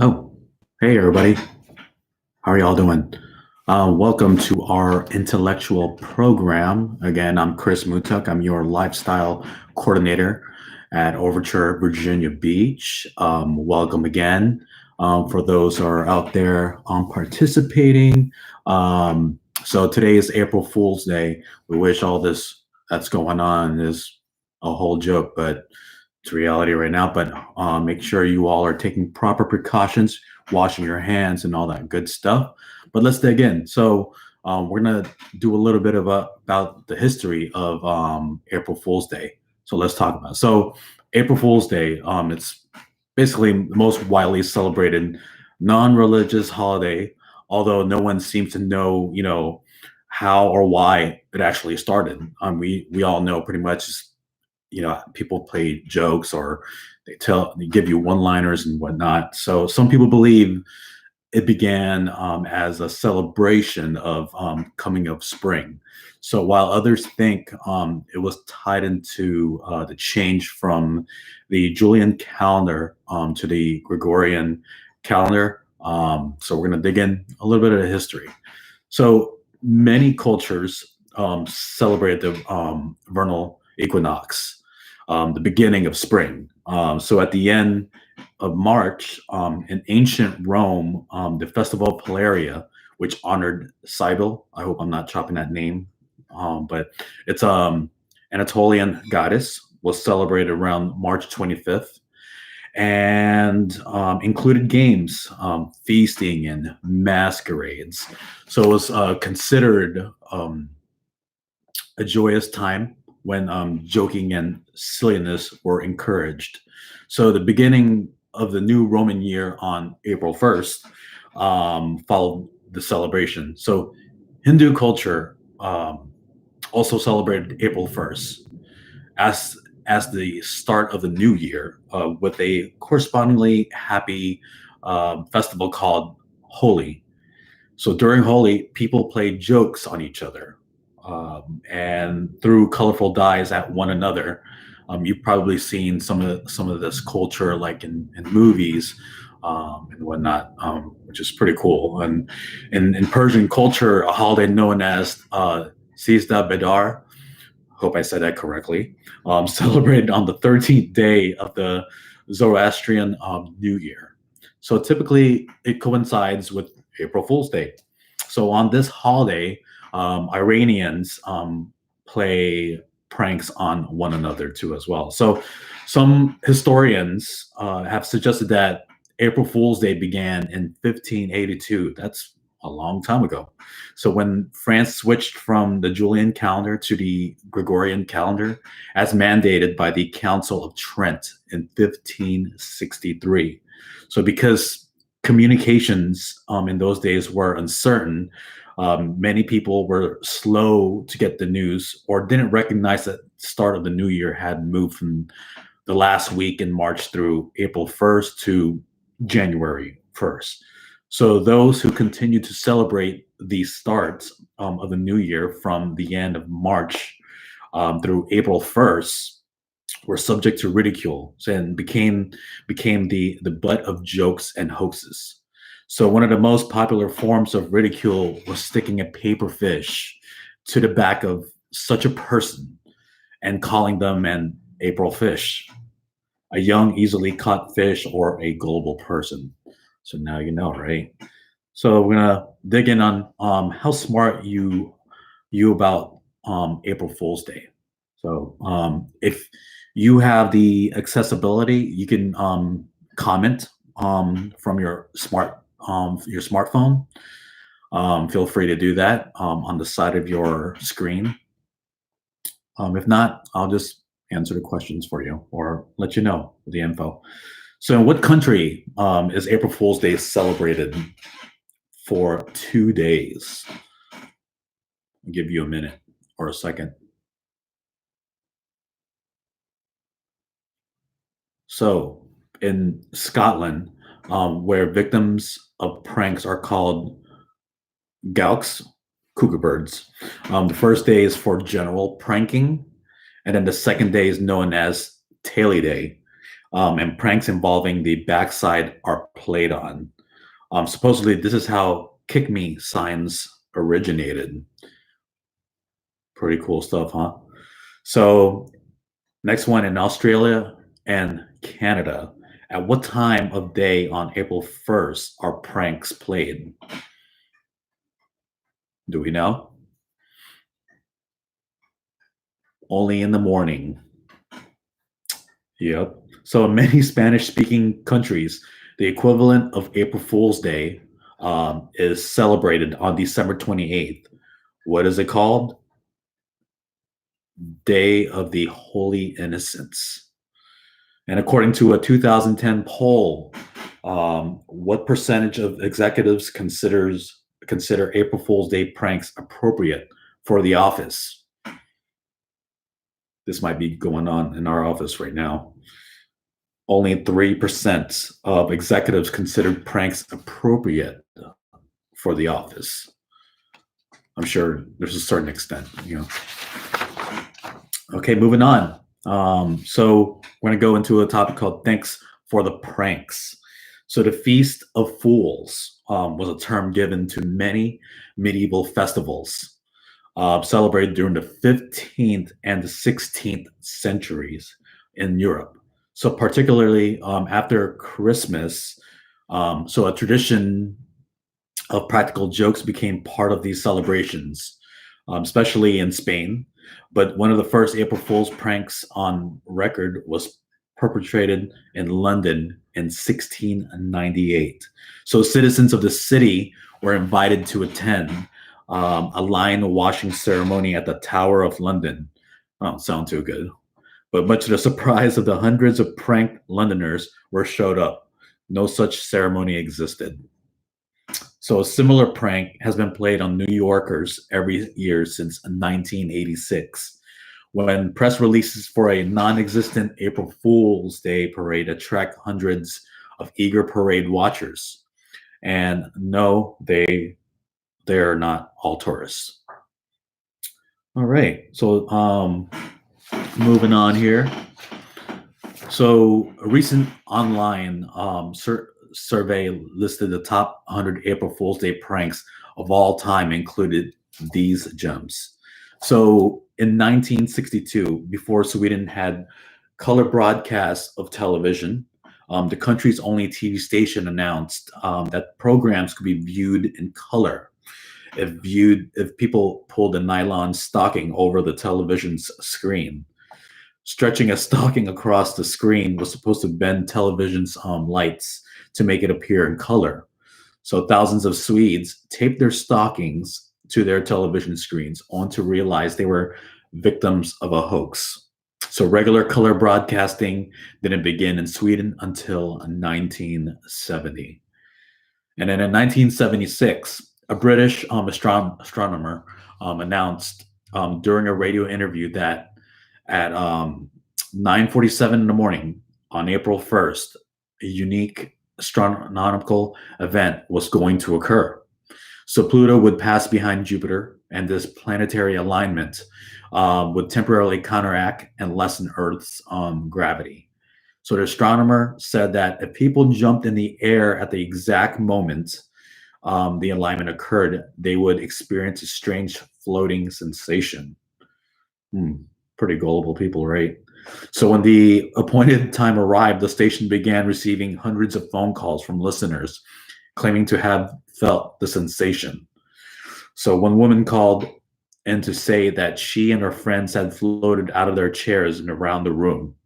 Oh, hey everybody. How are y'all doing? Welcome to our intellectual program. Again, I'm Chris Mutuk. I'm your lifestyle coordinator at Overture Virginia Beach. Welcome again. For those who are out there participating. So today is April Fool's Day. We wish all this that's going on is a whole joke, but it's reality right now. But make sure you all are taking proper precautions, washing your hands, and all that good stuff. But let's dig in. So we're gonna do a little bit about the history of April Fool's Day. So let's talk about it. So April Fool's Day. It's basically the most widely celebrated non-religious holiday, although no one seems to know, how or why it actually started. We all know pretty much, people play jokes or they give you one-liners and whatnot. So some people believe it began as a celebration of coming of spring. So while others think it was tied into the change from the Julian calendar to the Gregorian calendar. So we're going to dig in a little bit of the history. So many cultures celebrate the vernal equinox, the beginning of spring. So at the end of March, in ancient Rome, the festival of Paleria, which honored Cybele. I hope I'm not chopping that name, but it's Anatolian goddess, was celebrated around March 25th and included games, feasting, and masquerades. So it was considered a joyous time when joking and silliness were encouraged. So the beginning of the new Roman year on April 1st followed the celebration. So Hindu culture also celebrated April 1st as the start of the new year with a correspondingly happy festival called Holi. So during Holi, people played jokes on each other and threw colorful dyes at one another. You've probably seen some of this culture, like in movies and whatnot, which is pretty cool. And in Persian culture, a holiday known as Sizda Bedar, hope I said that correctly, celebrated on the 13th day of the Zoroastrian New Year. So typically, it coincides with April Fool's Day. So on this holiday, Iranians play pranks on one another too as well. So some historians have suggested that April Fool's Day began in 1582. That's a long time ago. So when France switched from the Julian calendar to the Gregorian calendar, as mandated by the Council of Trent in 1563. So because communications in those days were uncertain, many people were slow to get the news or didn't recognize that the start of the new year had moved from the last week in March through April 1st to January 1st. So those who continue to celebrate the start of the new year from the end of March through April 1st were subject to ridicule and became the butt of jokes and hoaxes. So one of the most popular forms of ridicule was sticking a paper fish to the back of such a person and calling them an April fish, a young, easily caught fish, or a global person. So now you know, right? So we're gonna dig in on how smart you about April Fool's Day. So if you have the accessibility, you can comment from your smartphone. Feel free to do that on the side of your screen. If not, I'll just answer the questions for you or let you know the info. So, in what country is April Fool's Day celebrated for 2 days? I'll give you a minute or a second. So, in Scotland, where victims of pranks are called gowks, cougar birds, the first day is for general pranking, and then the second day is known as Taily Day. and pranks involving the backside are played on. Supposedly, this is how Kick Me signs originated. Pretty cool stuff, huh? So, next one in Australia and Canada. At what time of day on April 1st are pranks played? Do we know? Only in the morning. Yep. So in many Spanish-speaking countries, the equivalent of April Fool's Day is celebrated on December 28th. What is it called? Day of the Holy Innocents. And according to a 2010 poll, what percentage of executives consider April Fool's Day pranks appropriate for the office? This might be going on in our office right now. Only 3% of executives considered pranks appropriate for the office. I'm sure there's a certain extent, you know. Okay, moving on. So we're going to go into a topic called Thanks for the Pranks. So the Feast of Fools was a term given to many medieval festivals celebrated during the 15th and the 16th centuries in Europe. So particularly after Christmas, so a tradition of practical jokes became part of these celebrations, especially in Spain. But one of the first April Fool's pranks on record was perpetrated in London in 1698. So citizens of the city were invited to attend a lion washing ceremony at the Tower of London. Oh, sound too good. But much to the surprise of the hundreds of pranked Londoners were showed up. No such ceremony existed. So a similar prank has been played on New Yorkers every year since 1986, when press releases for a non-existent April Fool's Day parade attract hundreds of eager parade watchers. And no, they're not all tourists. All right, so moving on here. So a recent online survey listed the top 100 April Fool's Day pranks of all time, included these gems. So in 1962, before Sweden had color broadcasts of television, the country's only TV station announced that programs could be viewed in color if people pulled a nylon stocking over the television's screen. Stretching a stocking across the screen was supposed to bend television's lights to make it appear in color. So thousands of Swedes taped their stockings to their television screens only to realize they were victims of a hoax. So regular color broadcasting didn't begin in Sweden until 1970. And then in 1976, a British astronomer announced during a radio interview that at 9:47 in the morning on April 1st, a unique astronomical event was going to occur. So Pluto would pass behind Jupiter, and this planetary alignment would temporarily counteract and lessen Earth's gravity. So the astronomer said that if people jumped in the air at the exact moment the alignment occurred, they would experience a strange floating sensation. Pretty gullible people, right? So when the appointed time arrived, the station began receiving hundreds of phone calls from listeners claiming to have felt the sensation. So one woman called in to say that she and her friends had floated out of their chairs and around the room.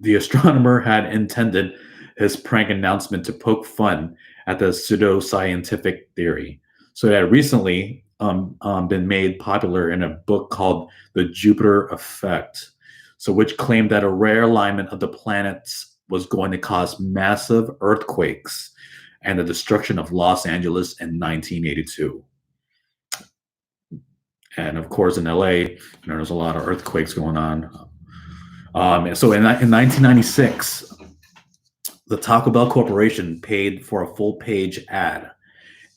The astronomer had intended his prank announcement to poke fun at the pseudoscientific theory. So it had recently been made popular in a book called The Jupiter Effect, so which claimed that a rare alignment of the planets was going to cause massive earthquakes and the destruction of Los Angeles in 1982. And of course, in LA, there's a lot of earthquakes going on. So in 1996, the Taco Bell Corporation paid for a full-page ad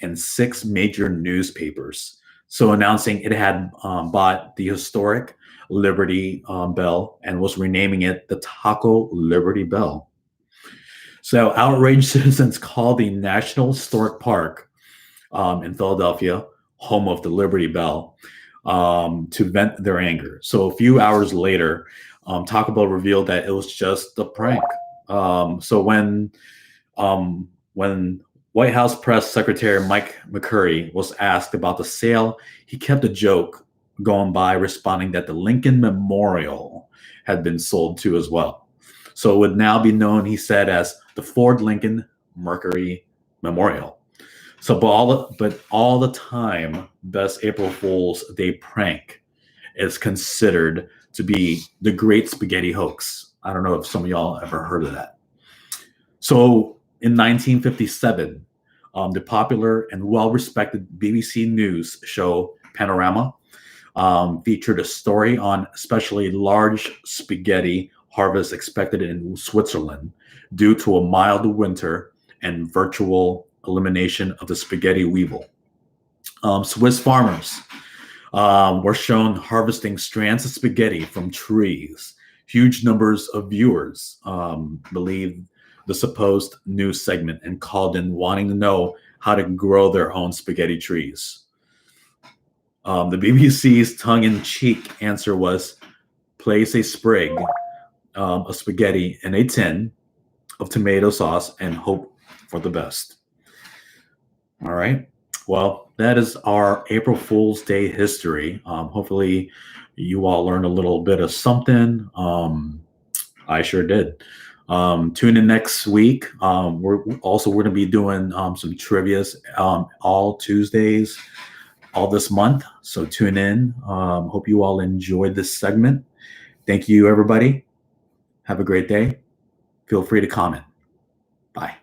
in 6 major newspapers, so announcing it had bought the historic Liberty Bell and was renaming it the Taco Liberty Bell. So outraged citizens called the National Historic Park in Philadelphia, home of the Liberty Bell, to vent their anger. So a few hours later, Taco Bell revealed that it was just a prank. So when White House Press Secretary Mike McCurry was asked about the sale, he kept a joke going by, responding that the Lincoln Memorial had been sold to as well. So it would now be known, he said, as the Ford Lincoln Mercury Memorial. So, but all the time, best April Fool's Day prank is considered to be the Great Spaghetti Hoax. I don't know if some of y'all ever heard of that. So, in 1957, the popular and well-respected BBC News show Panorama featured a story on especially large spaghetti harvest expected in Switzerland due to a mild winter and virtual elimination of the spaghetti weevil. Swiss farmers were shown harvesting strands of spaghetti from trees. Huge numbers of viewers believed the supposed news segment and called in wanting to know how to grow their own spaghetti trees. The BBC's tongue-in-cheek answer was, place a sprig of spaghetti in a tin of tomato sauce and hope for the best. All right. Well, that is our April Fool's Day history. Hopefully you all learned a little bit of something. I sure did. Tune in next week. We're going to be doing some trivias all Tuesdays, all this month. So tune in. Hope you all enjoyed this segment. Thank you, everybody. Have a great day. Feel free to comment. Bye.